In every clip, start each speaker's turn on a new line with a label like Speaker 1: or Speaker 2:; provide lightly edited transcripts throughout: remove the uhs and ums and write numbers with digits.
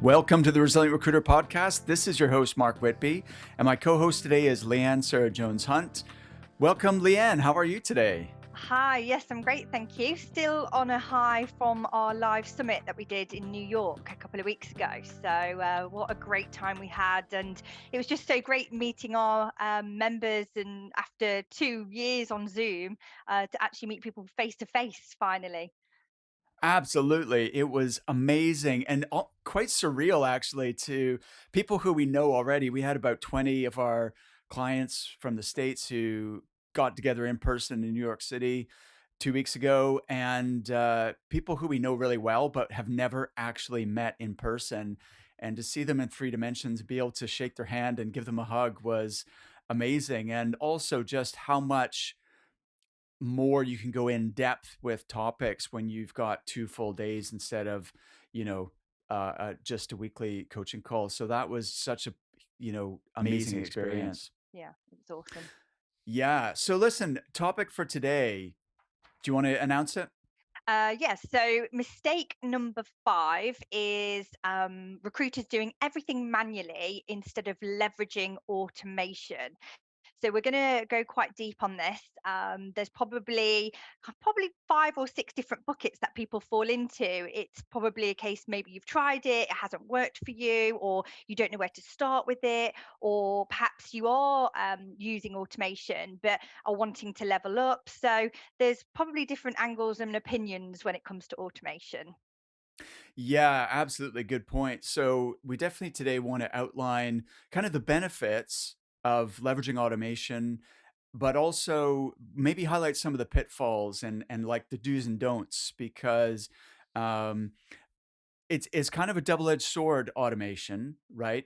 Speaker 1: Welcome to the Resilient Recruiter Podcast. This is your host, Mark Whitby, and my co-host today is Leanne Sarah Jones-Hunt. Welcome, Leanne. How are you today?
Speaker 2: Hi, yes, I'm great, thank you. Still on a high from our live summit that we did in New York a couple of weeks ago. So what a great time we had. And it was just so great meeting our members, and after 2 years on Zoom, to actually meet people face to face finally.
Speaker 1: Absolutely. It was amazing and quite surreal, actually, to people who we know already. We had about 20 of our clients from the States who got together in person in New York City 2 weeks ago, and people who we know really well, but have never actually met in person. And to see them in three dimensions, be able to shake their hand and give them a hug was amazing. And also just how much more you can go in depth with topics when you've got 2 full days instead of, just a weekly coaching call. So that was such a, amazing
Speaker 2: Amazing experience.
Speaker 1: experience.
Speaker 2: Yeah, it was awesome.
Speaker 1: Yeah. So listen, topic for today. Do you want to announce it?
Speaker 2: Yes, so mistake number 5 is recruiters doing everything manually instead of leveraging automation. So we're going to go quite deep on this. There's probably 5 or 6 different buckets that people fall into. It's probably a case maybe you've tried it, it hasn't worked for you, or you don't know where to start with it, or perhaps you are using automation but are wanting to level up. So there's probably different angles and opinions when it comes to automation.
Speaker 1: Yeah, absolutely. Good point. So we definitely today want to outline kind of the benefits of leveraging automation, but also maybe highlight some of the pitfalls and like the do's and don'ts because um, it's kind of a double-edged sword, automation, right?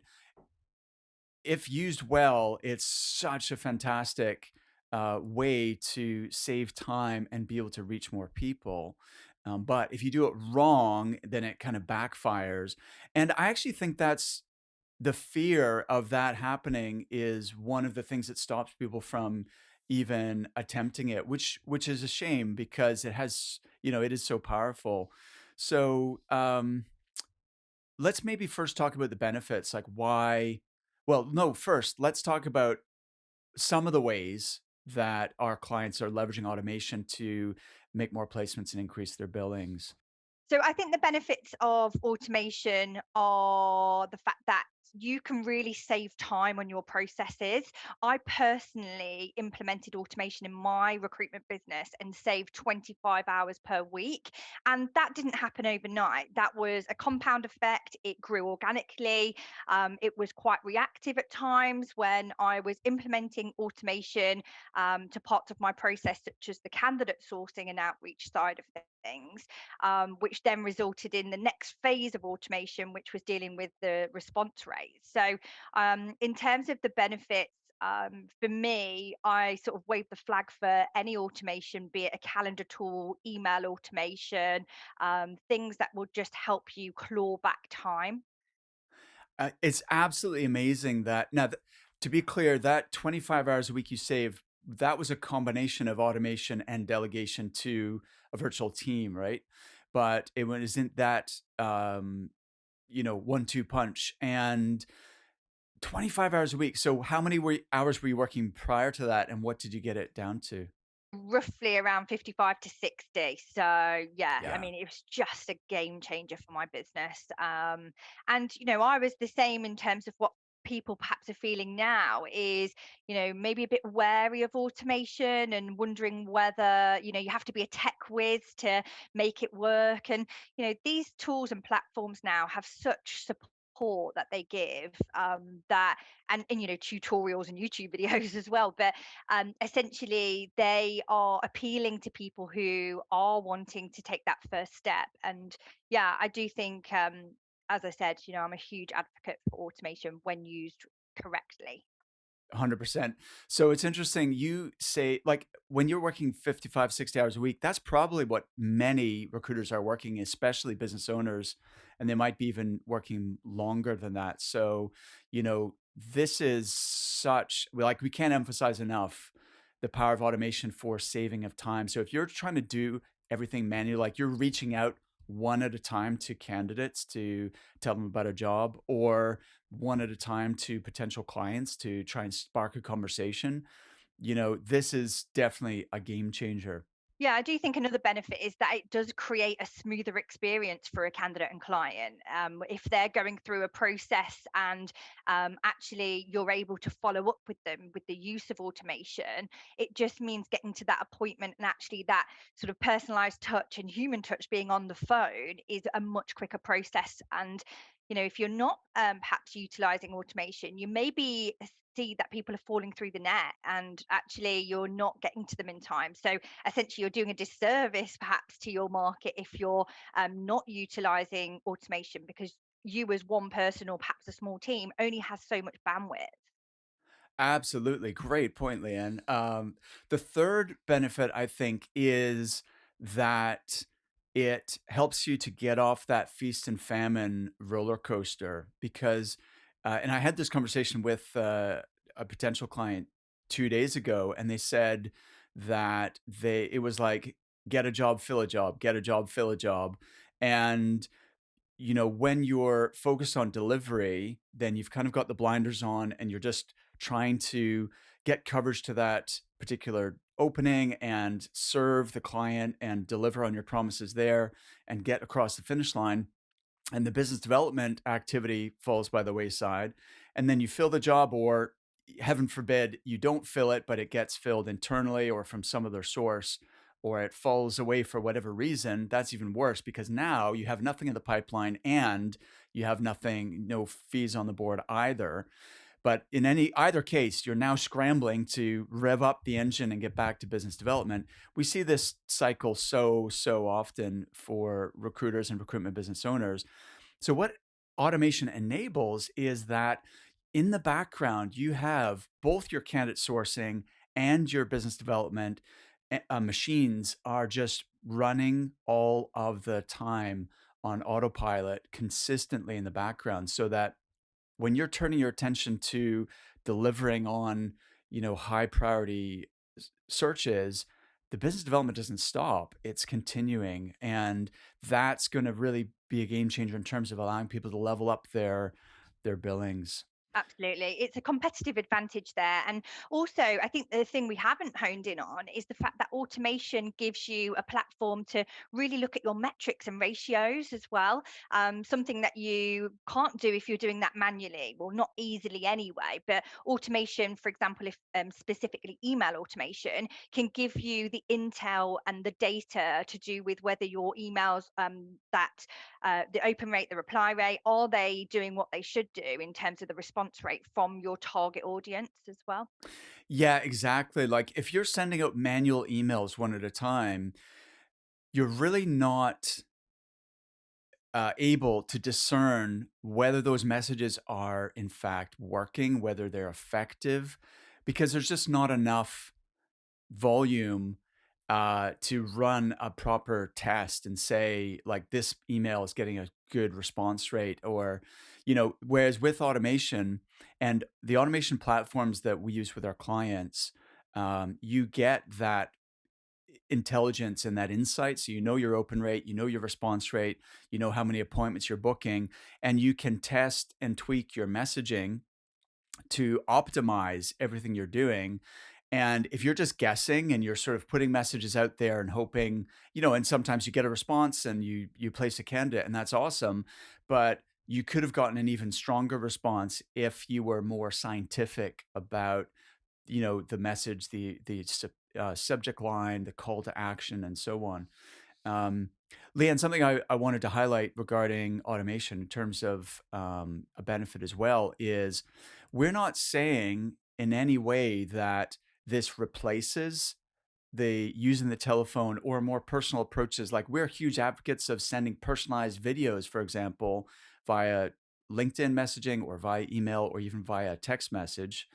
Speaker 1: If used well, it's such a fantastic way to save time and be able to reach more people. But if you do it wrong, then it kind of backfires. And I actually think that's the fear of that happening is one of the things that stops people from even attempting it, which is a shame because it has, it is so powerful. So let's maybe first talk about the benefits, like why. Well, no, first, let's talk about some of the ways that our clients are leveraging automation to make more placements and increase their billings.
Speaker 2: So I think the benefits of automation are the fact that you can really save time on your processes. I personally implemented automation in my recruitment business and saved 25 hours per week. And that didn't happen overnight. That was a compound effect. It grew organically. It was quite reactive at times when I was implementing automation to parts of my process, such as the candidate sourcing and outreach side of things, which then resulted in the next phase of automation, which was dealing with the response rate. So, in terms of the benefits, for me, I sort of wave the flag for any automation, be it a calendar tool, email automation, things that will just help you claw back time.
Speaker 1: It's absolutely amazing that now, to be clear, that 25 hours a week you save, that was a combination of automation and delegation to a virtual team, right? But it wasn't that, 1-2 punch. And 25 hours a week. So how many hours were you working prior to that, and what did you get it down to?
Speaker 2: Roughly around 55 to 60. So yeah, I
Speaker 1: Yeah.
Speaker 2: mean, it was just a game changer for my business. And I was the same in terms of what people perhaps are feeling now is, maybe a bit wary of automation and wondering whether, you have to be a tech whiz to make it work. And, these tools and platforms now have such support that they give, that and tutorials and YouTube videos as well, but essentially they are appealing to people who are wanting to take that first step. And yeah, I do think, as I said, I'm a huge advocate for automation when used correctly.
Speaker 1: 100%. So it's interesting you say, like, when you're working 55, 60 hours a week, that's probably what many recruiters are working, especially business owners, and they might be even working longer than that. So, this is such, like, we can't emphasize enough the power of automation for saving of time. So if you're trying to do everything manually, like you're reaching out one at a time to candidates to tell them about a job, or one at a time to potential clients to try and spark a conversation, this is definitely a game changer.
Speaker 2: Yeah, I do think another benefit is that it does create a smoother experience for a candidate and client. If they're going through a process and actually you're able to follow up with them with the use of automation, it just means getting to that appointment and actually that sort of personalized touch and human touch being on the phone is a much quicker process. And if you're not perhaps utilizing automation, you maybe see that people are falling through the net and actually you're not getting to them in time. So essentially you're doing a disservice perhaps to your market if you're not utilizing automation, because you as one person or perhaps a small team only has so much bandwidth.
Speaker 1: Absolutely. Great point, Leanne. The third benefit, I think, is that it helps you to get off that feast and famine roller coaster because, and I had this conversation with a potential client 2 days ago, and they said that it was like, get a job, fill a job, get a job, fill a job. And when you're focused on delivery, then you've kind of got the blinders on and you're just trying to get coverage to that particular opening and serve the client and deliver on your promises there and get across the finish line, and the business development activity falls by the wayside, and then you fill the job, or heaven forbid you don't fill it but it gets filled internally or from some other source, or it falls away for whatever reason. That's even worse because now you have nothing in the pipeline and you have nothing, no fees on the board either. But in either case, you're now scrambling to rev up the engine and get back to business development. We see this cycle so often for recruiters and recruitment business owners. So what automation enables is that in the background, you have both your candidate sourcing and your business development machines are just running all of the time on autopilot consistently in the background, so that when you're turning your attention to delivering on, high priority searches, the business development doesn't stop. It's continuing. And that's going to really be a game changer in terms of allowing people to level up their billings.
Speaker 2: Absolutely. It's a competitive advantage there. And also, I think the thing we haven't honed in on is the fact that automation gives you a platform to really look at your metrics and ratios as well. Something that you can't do if you're doing that manually. Well, not easily anyway. But automation, for example, if specifically email automation, can give you the intel and the data to do with whether your emails that the open rate, the reply rate, are they doing what they should do in terms of the response rate from your target audience as well?
Speaker 1: Yeah, exactly. Like if you're sending out manual emails one at a time, you're really not able to discern whether those messages are in fact working, whether they're effective, because there's just not enough volume to run a proper test and say, like, this email is getting a good response rate, or, whereas with automation and the automation platforms that we use with our clients, you get that intelligence and that insight. So you know your open rate, you know your response rate, you know how many appointments you're booking, and you can test and tweak your messaging to optimize everything you're doing. And if you're just guessing and you're sort of putting messages out there and hoping, and sometimes you get a response and you place a candidate and that's awesome, but you could have gotten an even stronger response if you were more scientific about, the message, the subject line, the call to action, and so on. Um, Leanne, something I wanted to highlight regarding automation in terms of a benefit as well is we're not saying in any way that this replaces the using the telephone or more personal approaches. Like we're huge advocates of sending personalized videos, for example, via LinkedIn messaging or via email or even via text message,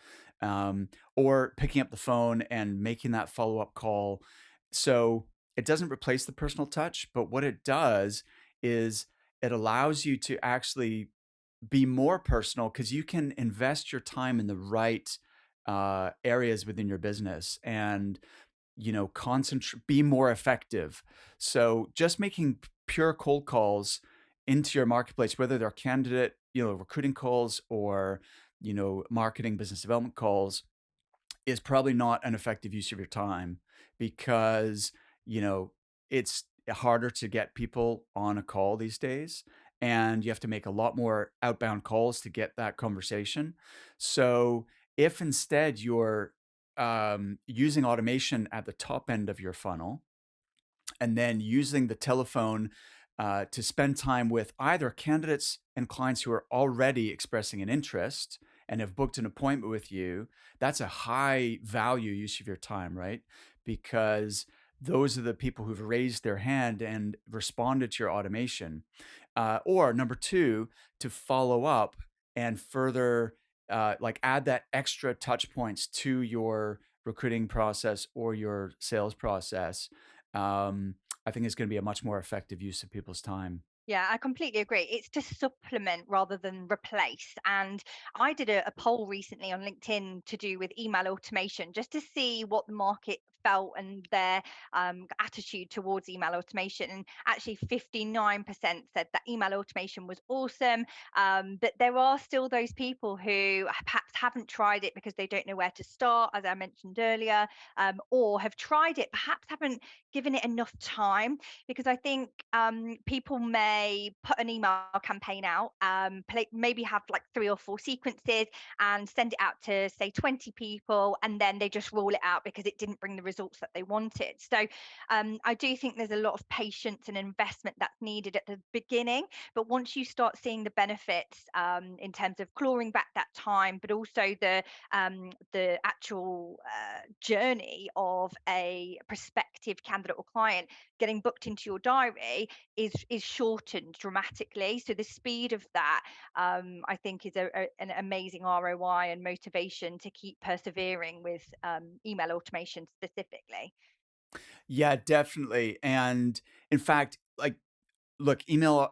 Speaker 1: or picking up the phone and making that follow up call. So it doesn't replace the personal touch, but what it does is it allows you to actually be more personal because you can invest your time in the right areas within your business and concentrate, be more effective. So just making pure cold calls into your marketplace, whether they're candidate, recruiting calls or, marketing business development calls, is probably not an effective use of your time because, you know, it's harder to get people on a call these days. And you have to make a lot more outbound calls to get that conversation. So if instead you're using automation at the top end of your funnel, and then using the telephone to spend time with either candidates and clients who are already expressing an interest and have booked an appointment with you, that's a high value use of your time, right? Because those are the people who've raised their hand and responded to your automation. Or number two, to follow up and further, like add that extra touch points to your recruiting process or your sales process. um, I think it's going to be a much more effective use of people's time.
Speaker 2: Yeah, I completely agree. It's to supplement rather than replace. And I did a poll recently on LinkedIn to do with email automation just to see what the market felt and their attitude towards email automation. And actually, 59% said that email automation was awesome. But there are still those people who perhaps haven't tried it because they don't know where to start, as I mentioned earlier, or have tried it, perhaps haven't given it enough time, because I think people may put an email campaign out, maybe have like 3 or 4 sequences and send it out to say 20 people, and then they just rule it out because it didn't bring the results that they wanted. So I do think there's a lot of patience and investment that's needed at the beginning, but once you start seeing the benefits in terms of clawing back that time, but also the actual journey of a prospective candidate or client getting booked into your diary is shortened dramatically. So the speed of that, I think, is an amazing ROI and motivation to keep persevering with email automation specifically.
Speaker 1: Yeah, definitely. And in fact, like, look, email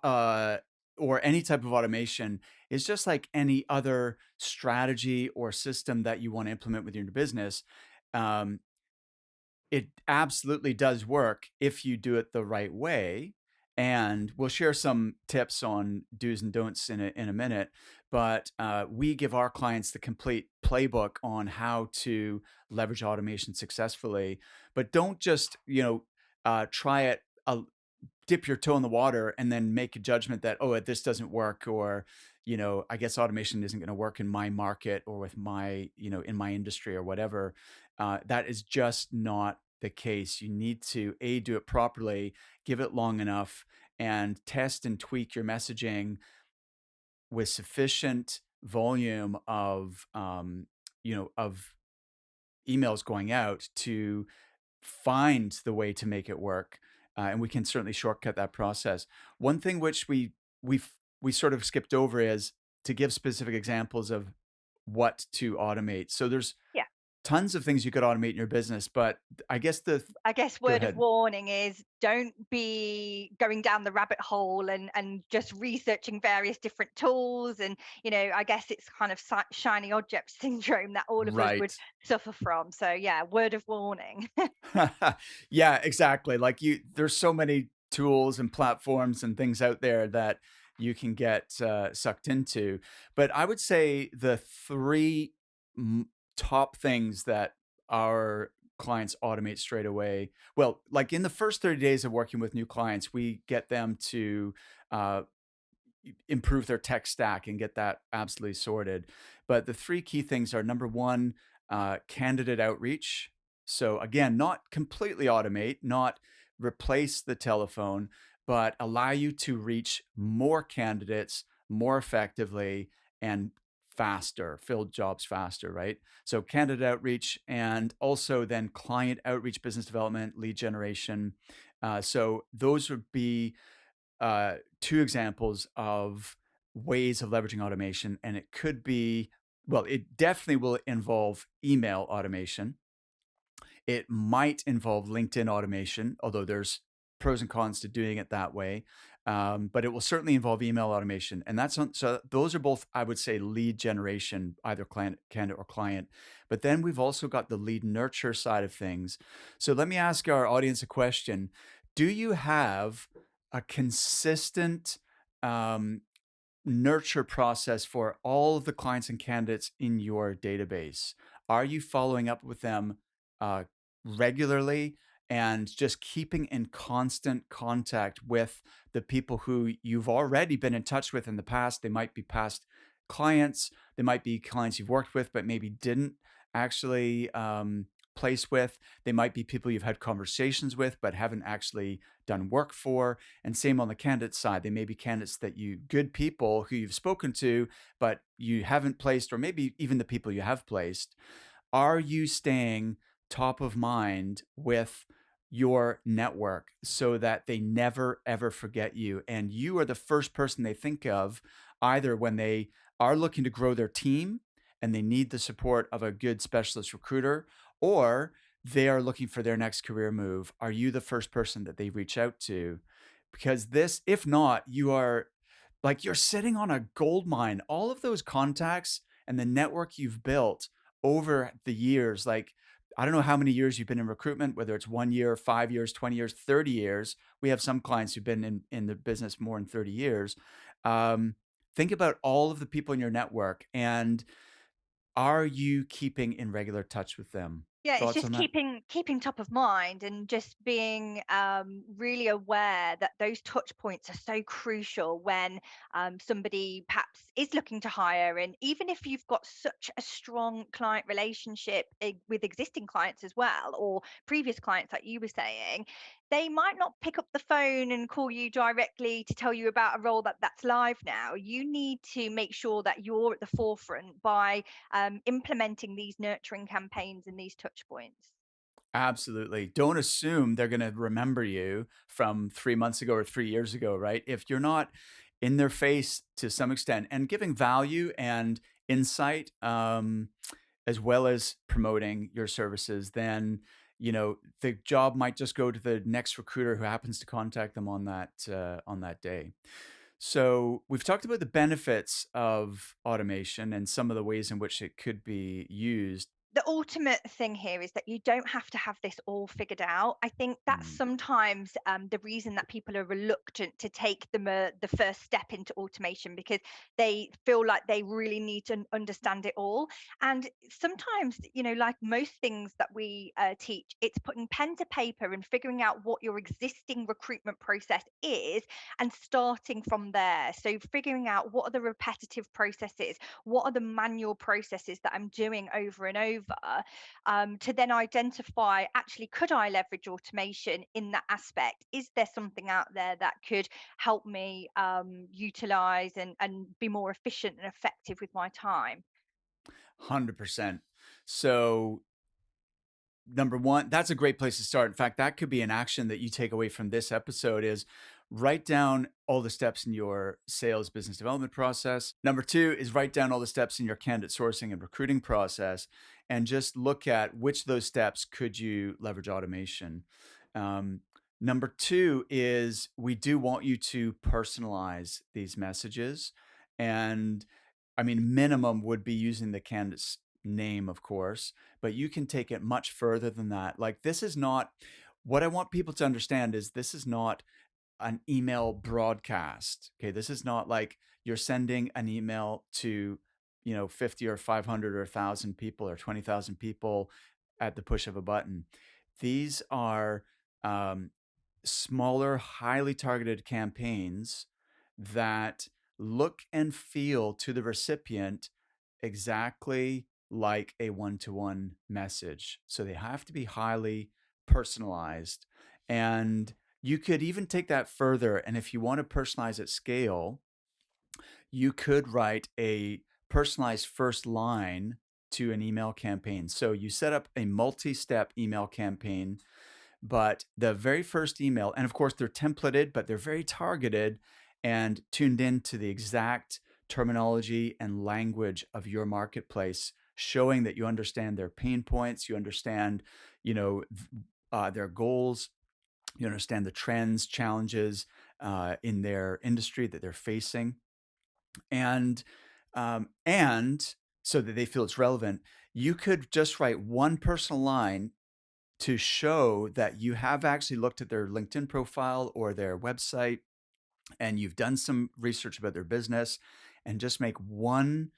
Speaker 1: or any type of automation is just like any other strategy or system that you want to implement within your business. Um, It absolutely does work if you do it the right way, and we'll share some tips on do's and don'ts in a minute, but, we give our clients the complete playbook on how to leverage automation successfully, but don't just, try it a dip your toe in the water and then make a judgment that, oh, this doesn't work, or, I guess automation isn't going to work in my market or with my, in my industry or whatever. That is just not the case. You need to do it properly, give it long enough, and test and tweak your messaging with sufficient volume of emails going out to find the way to make it work, and we can certainly shortcut that process. One thing which we sort of skipped over is to give specific examples of what to automate. So there's
Speaker 2: Yeah.
Speaker 1: tons of things you could automate in your business, but I guess
Speaker 2: I guess
Speaker 1: go
Speaker 2: word of
Speaker 1: ahead.
Speaker 2: warning is don't be going down the rabbit hole and just researching various different tools. And I guess it's kind of shiny object syndrome that all of us would
Speaker 1: Right.
Speaker 2: suffer from. So yeah, word of warning.
Speaker 1: Yeah, exactly. Like there's so many tools and platforms and things out there that you can get sucked into. But I would say the three top things that our clients automate straight away. Well, like in the first 30 days of working with new clients, we get them to uh, improve their tech stack and get that absolutely sorted. But the three key things are number one, candidate outreach. So again, not completely automate, not replace the telephone, but allow you to reach more candidates more effectively and faster, fill jobs faster, right? So candidate outreach, and also then client outreach, business development, lead generation. So those would be two examples of ways of leveraging automation, and it could be, well, it definitely will involve email automation. It might involve LinkedIn automation, although there's pros and cons to doing it that way. But it will certainly involve email automation, and so those are both, I would say, lead generation, either client, candidate, or client. But then we've also got the lead nurture side of things. So let me ask our audience a question: do you have a consistent, um, nurture process for all of the clients and candidates in your database? Are you following up with them uh, regularly and just keeping in constant contact with the people who you've already been in touch with in the past? They might be past clients, they might be clients you've worked with, but maybe didn't actually place with. They might be people you've had conversations with, but haven't actually done work for. And same on the candidate side. They may be candidates that you, good people who you've spoken to, but you haven't placed, or maybe even the people you have placed. Are you staying top of mind with your network so that they never ever forget you and you are the first person they think of, either when they are looking to grow their team and they need the support of a good specialist recruiter, or they are looking for their next career move? Are you the first person that they reach out to? Because this, if not, you are like you're sitting on a gold mine. All of those contacts and the network you've built over the years, like, I don't know how many years you've been in recruitment, whether it's 1 year, 5 years, 20 years, 30 years. We have some clients who've been in the business more than 30 years. Um, think about all of the people in your network, and are you keeping in regular touch with them?
Speaker 2: Yeah, it's
Speaker 1: Thoughts
Speaker 2: just
Speaker 1: on that?
Speaker 2: keeping top of mind and just being really aware that those touch points are so crucial when somebody perhaps is looking to hire. And even if you've got such a strong client relationship with existing clients as well, or previous clients, like you were saying, they might not pick up the phone and call you directly to tell you about a role that's live now. You need to make sure that you're at the forefront by implementing these nurturing campaigns and these touch points.
Speaker 1: Absolutely. Don't assume they're going to remember you from 3 months ago or 3 years ago, right? If you're not in their face to some extent and giving value and insight, as well as promoting your services, then the job might just go to the next recruiter who happens to contact them on that day. So we've talked about the benefits of automation and some of the ways in which it could be used.
Speaker 2: The ultimate thing here is that you don't have to have this all figured out. I think that's
Speaker 1: Mm.
Speaker 2: sometimes the reason that people are reluctant to take the first step into automation, because they feel like they really need to understand it all. And sometimes, like most things that we teach, it's putting pen to paper and figuring out what your existing recruitment process is and starting from there. So figuring out what are the repetitive processes, what are the manual processes that I'm doing over and over, to then identify, actually, could I leverage automation in that aspect? Is there something out there that could help me utilize and be more efficient and effective with my time?
Speaker 1: 100%. So number one, that's a great place to start. In fact, that could be an action that you take away from this episode is write down all the steps in your sales business development process. Number two is write down all the steps in your candidate sourcing and recruiting process and just look at which of those steps could you leverage automation. Um, Number two is we do want you to personalize these messages. And I mean, minimum would be using the candidate's name, of course, but you can take it much further than that. Like, this is not what I want people to understand is this is not an email broadcast. Okay. This is not like you're sending an email to, 50 or 500 or 1,000 people or 20,000 people at the push of a button. These are um, smaller, highly targeted campaigns that look and feel to the recipient exactly like a one-to-one message. So they have to be highly personalized. And you could even take that further. And if you want to personalize at scale, you could write a personalized first line to an email campaign. So you set up a multi step email campaign, but the very first email, and of course they're templated, but they're very targeted and tuned in to the exact terminology and language of your marketplace, showing that you understand their pain points, you understand, their goals, you understand the trends, challenges in their industry that they're facing, and so that they feel it's relevant. You could just write one personal line to show that you have actually looked at their LinkedIn profile or their website and you've done some research about their business, and just make one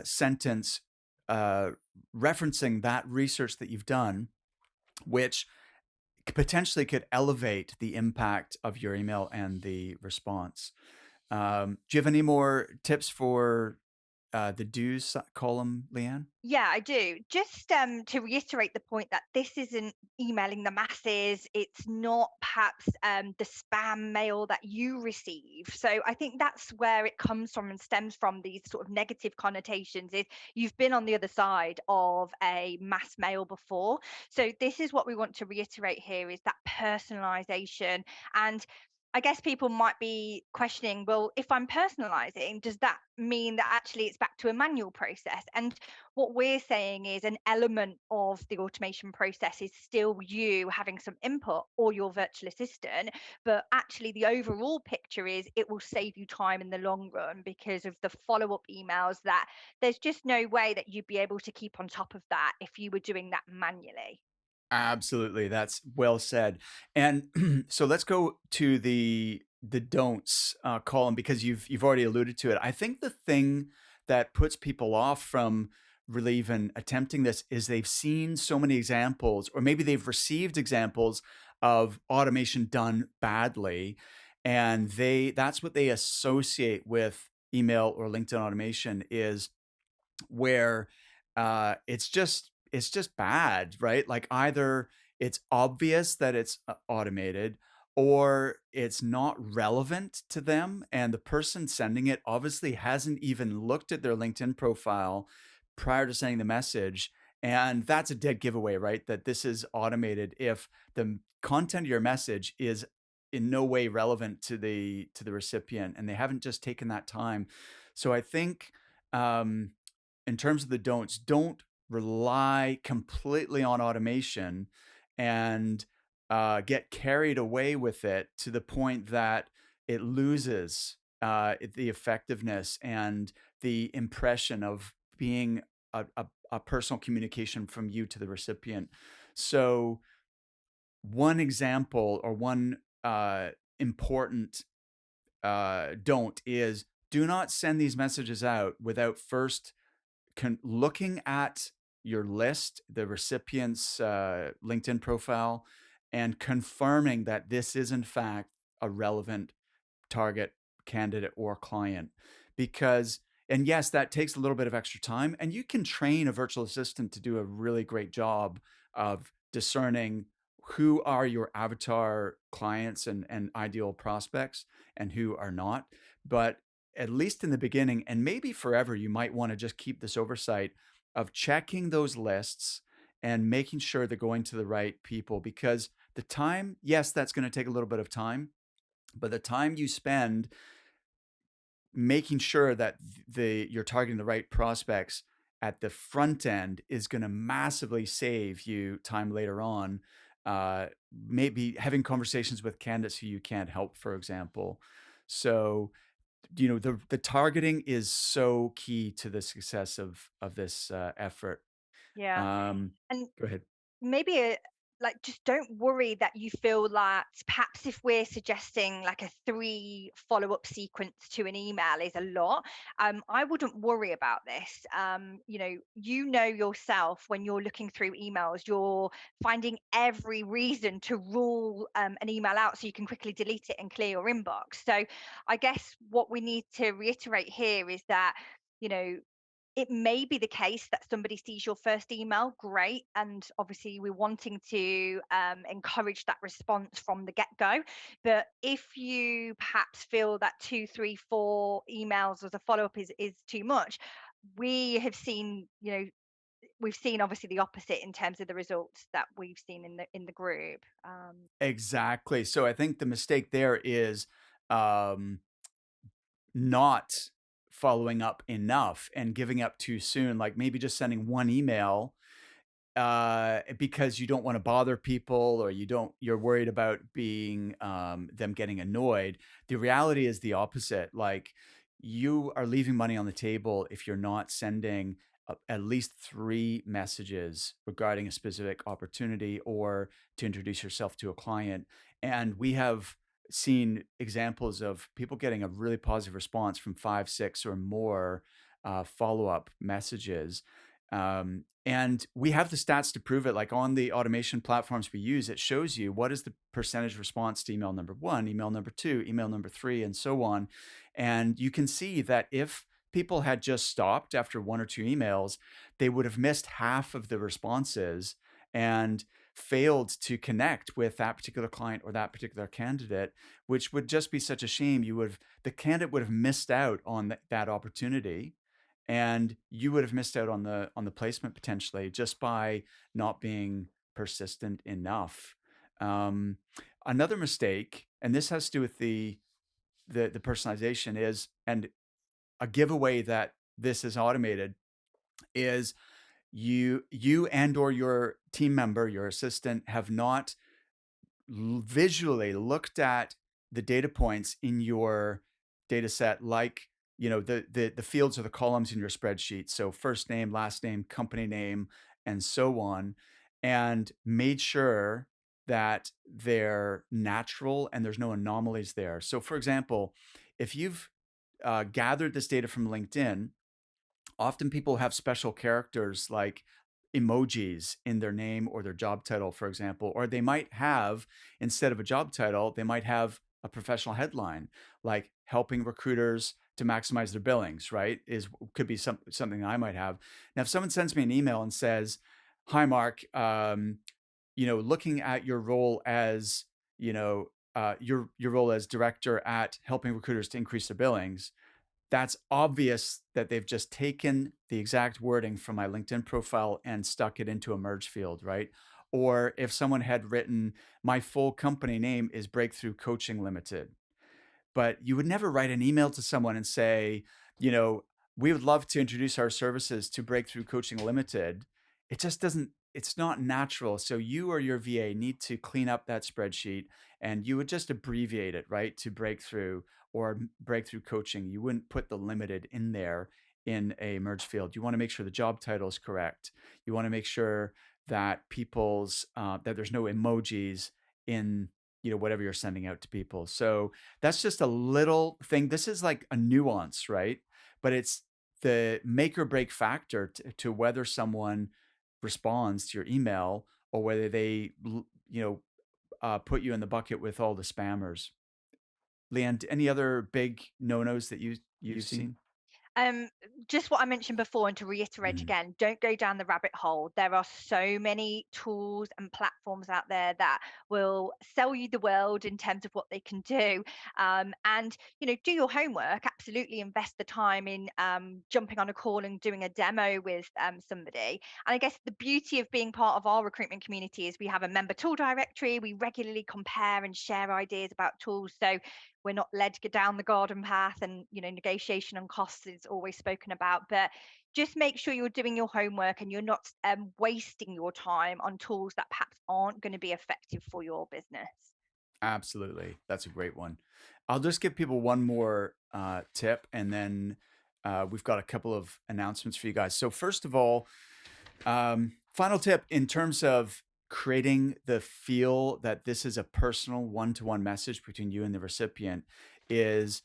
Speaker 1: sentence uh, referencing that research that you've done, which potentially could elevate the impact of your email and the response. Do you have any more tips for the do's column, Leanne?
Speaker 2: Yeah, I do. Just to reiterate the point that this isn't emailing the masses. It's not perhaps the spam mail that you receive. So I think that's where it comes from and stems from these sort of negative connotations. Is you've been on the other side of a mass mail before. So this is what we want to reiterate here: is that personalization. And I guess people might be questioning, well, if I'm personalizing, does that mean that actually it's back to a manual process? And what we're saying is an element of the automation process is still you having some input or your virtual assistant, but actually the overall picture is it will save you time in the long run because of the follow-up emails that there's just no way that you'd be able to keep on top of that if you were doing that manually.
Speaker 1: Absolutely, that's well said. And so let's go to the don'ts column because you've already alluded to it. I think the thing that puts people off from really even attempting this is they've seen so many examples, or maybe they've received examples of automation done badly, and that's what they associate with email or LinkedIn automation is where it's just bad, right? Like either it's obvious that it's automated or it's not relevant to them and the person sending it obviously hasn't even looked at their LinkedIn profile prior to sending the message, and that's a dead giveaway, right? That this is automated if the content of your message is in no way relevant to the recipient and they haven't just taken that time. So I think um in terms of the don'ts, don't rely completely on automation and get carried away with it to the point that it loses the effectiveness and the impression of being a personal communication from you to the recipient. So, one example or one important don't is do not send these messages out without first looking at your list, the recipient's LinkedIn profile, and confirming that this is in fact a relevant target candidate or client. Because, and yes, that takes a little bit of extra time, and you can train a virtual assistant to do a really great job of discerning who are your avatar clients and ideal prospects and who are not. But at least in the beginning, and maybe forever, you might want to just keep this oversight of checking those lists and making sure they're going to the right people because the time, yes, that's going to take a little bit of time, but the time you spend making sure that the you're targeting the right prospects at the front end is going to massively save you time later on. Maybe having conversations with candidates who you can't help, for example. So the targeting is so key to the success of this effort.
Speaker 2: Yeah.
Speaker 1: Um,
Speaker 2: And
Speaker 1: Go ahead.
Speaker 2: maybe like just don't worry that you feel that perhaps if we're suggesting like a three follow-up sequence to an email is a lot. I wouldn't worry about this. You know yourself when you're looking through emails, you're finding every reason to rule an email out so you can quickly delete it and clear your inbox. So I guess what we need to reiterate here is that you know it may be the case that somebody sees your first email, great, and obviously we're wanting to encourage that response from the get-go. But if you perhaps feel that two, three, four emails as a follow-up is too much, we have seen, we've seen obviously the opposite in terms of the results that we've seen in the group.
Speaker 1: Exactly. So I think the mistake there is um, not following up enough and giving up too soon. Like maybe just sending one email because you don't want to bother people or you're worried about being them getting annoyed. The reality is the opposite. Like you are leaving money on the table if you're not sending at least 3 messages regarding a specific opportunity or to introduce yourself to a client. And we have seen examples of people getting a really positive response from 5, 6, or more follow-up messages. And we have the stats to prove it. Like on the automation platforms we use, it shows you what is the percentage response to email number 1, email number 2, email number 3, and so on. And you can see that if people had just stopped after 1 or 2 emails, they would have missed half of the responses and failed to connect with that particular client or that particular candidate, which would just be such a shame. The candidate would have missed out on that opportunity, and you would have missed out on the placement potentially just by not being persistent enough. Um, Another mistake, and this has to do with the personalization, is, and a giveaway that this is automated, is you and or your team member, your assistant, have not visually looked at the data points in your data set, like, the fields or the columns in your spreadsheet. So first name, last name, company name, and so on, and made sure that they're natural and there's no anomalies there. So for example, if you've gathered this data from LinkedIn, often people have special characters like emojis in their name or their job title, for example, or they might have, instead of a job title, they might have a professional headline like helping recruiters to maximize their billings, right? Could be something I might have. Now, if someone sends me an email and says, "Hi, Mark, looking at your role as, your role as director at helping recruiters to increase their billings," that's obvious that they've just taken the exact wording from my LinkedIn profile and stuck it into a merge field, right? Or if someone had written, "My full company name is Breakthrough Coaching Limited," but you would never write an email to someone and say, you know, "We would love to introduce our services to Breakthrough Coaching Limited." It just doesn't, it's not natural. So you or your VA need to clean up that spreadsheet, and you would just abbreviate it, right, to Breakthrough or Breakthrough Coaching. You wouldn't put the limited in there in a merge field. You want to make sure the job title is correct. You want to make sure that that there's no emojis in, whatever you're sending out to people. So that's just a little thing. This is like a nuance, right? But it's the make or break factor to whether someone responds to your email or whether they, put you in the bucket with all the spammers. Leanne, any other big no-nos that you've seen?
Speaker 2: Um, just what I mentioned before, and to reiterate
Speaker 1: Mhm.
Speaker 2: again, don't go down the rabbit hole. There are so many tools and platforms out there that will sell you the world in terms of what they can do. And do your homework. Absolutely, invest the time in jumping on a call and doing a demo with somebody. And I guess the beauty of being part of our recruitment community is we have a member tool directory. We regularly compare and share ideas about tools. So we're not led down the garden path, and negotiation and costs is always spoken about, but just make sure you're doing your homework and you're not wasting your time on tools that perhaps aren't going to be effective for your business.
Speaker 1: Absolutely. That's a great one. I'll just give people one more tip, and then we've got a couple of announcements for you guys. So first of all, final tip in terms of creating the feel that this is a personal one-to-one message between you and the recipient is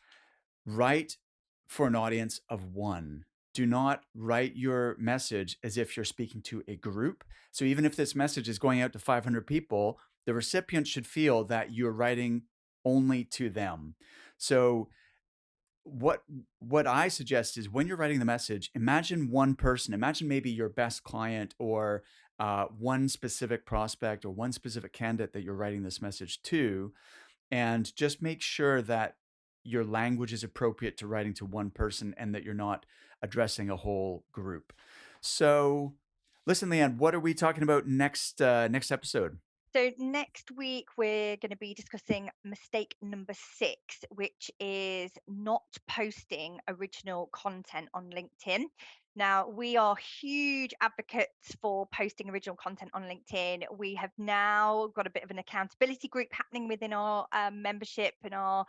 Speaker 1: write for an audience of one. Do not write your message as if you're speaking to a group. So even if this message is going out to 500 people, the recipient should feel that you're writing only to them. So what what I suggest is when you're writing the message, imagine one person, imagine maybe your best client or one specific prospect or one specific candidate that you're writing this message to, and just make sure that your language is appropriate to writing to one person and that you're not addressing a whole group. So, listen, Leanne, what are we talking about next episode?
Speaker 2: So next week we're going to be discussing mistake number 6, which is not posting original content on LinkedIn. Now, we are huge advocates for posting original content on LinkedIn. We have now got a bit of an accountability group happening within our membership and our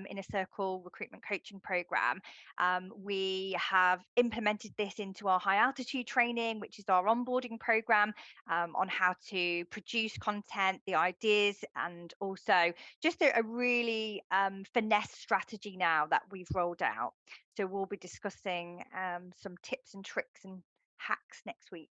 Speaker 2: inner circle recruitment coaching program. We have implemented this into our high altitude training, which is our onboarding program, on how to produce content, the ideas, and also just a really finesse strategy now that we've rolled out. So we'll be discussing some tips and tricks and hacks next week.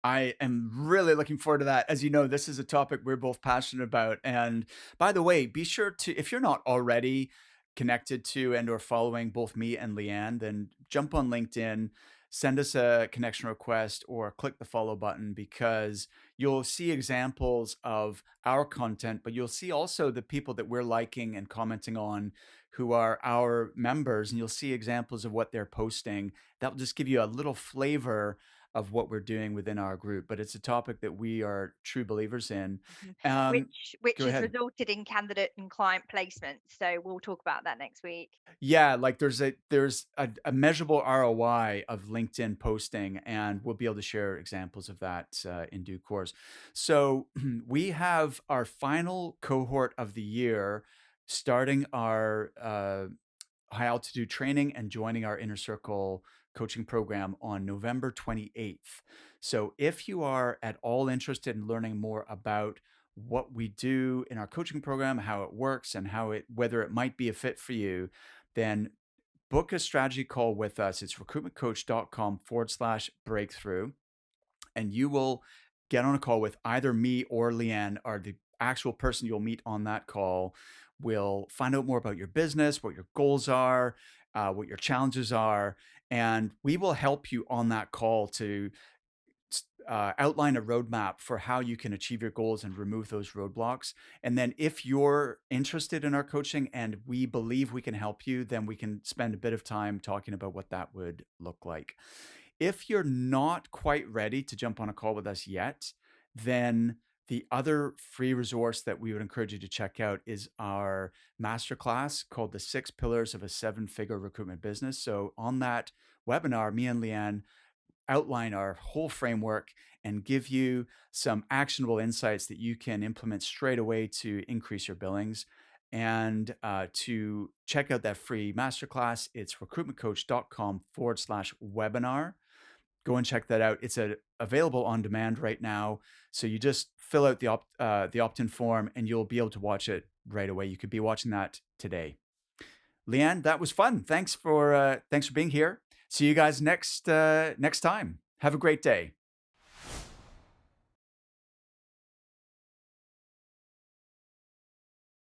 Speaker 1: I am really looking forward to that. As you know, this is a topic we're both passionate about. And by the way, be sure to, if you're not already connected to and or following both me and Leanne, then jump on LinkedIn, send us a connection request or click the follow button because you'll see examples of our content, but you'll see also the people that we're liking and commenting on who are our members, and you'll see examples of what they're posting. That will just give you a little flavor of what we're doing within our group, but it's a topic that we are true believers in.
Speaker 2: Mhm.
Speaker 1: Um,
Speaker 2: Which
Speaker 1: Go
Speaker 2: has
Speaker 1: ahead.
Speaker 2: resulted in candidate and client placement. So we'll talk about that next week.
Speaker 1: Yeah, like there's a measurable ROI of LinkedIn posting, and we'll be able to share examples of that in due course. So we have our final cohort of the year, starting our high altitude training and joining our inner circle coaching program on November 28th. So if you are at all interested in learning more about what we do in our coaching program, how it works and how it whether it might be a fit for you, then book a strategy call with us. It's recruitmentcoach.com/breakthrough, and you will get on a call with either me or Leanne, or the actual person you'll meet on that call will find out more about your business, what your goals are, what your challenges are, and we will help you on that call to outline a roadmap for how you can achieve your goals and remove those roadblocks. And then, if you're interested in our coaching and we believe we can help you, then we can spend a bit of time talking about what that would look like. If you're not quite ready to jump on a call with us yet, then the other free resource that we would encourage you to check out is our masterclass called The Six Pillars of a Seven-Figure Recruitment Business. So, on that webinar, me and Leanne outline our whole framework and give you some actionable insights that you can implement straight away to increase your billings. And to check out that free masterclass, it's recruitmentcoach.com/webinar. Go and check that out. It's available on demand right now. So you just fill out the opt-in form and you'll be able to watch it right away. You could be watching that today. Leanne, that was fun. Thanks for being here. See you guys next time. Have a great day.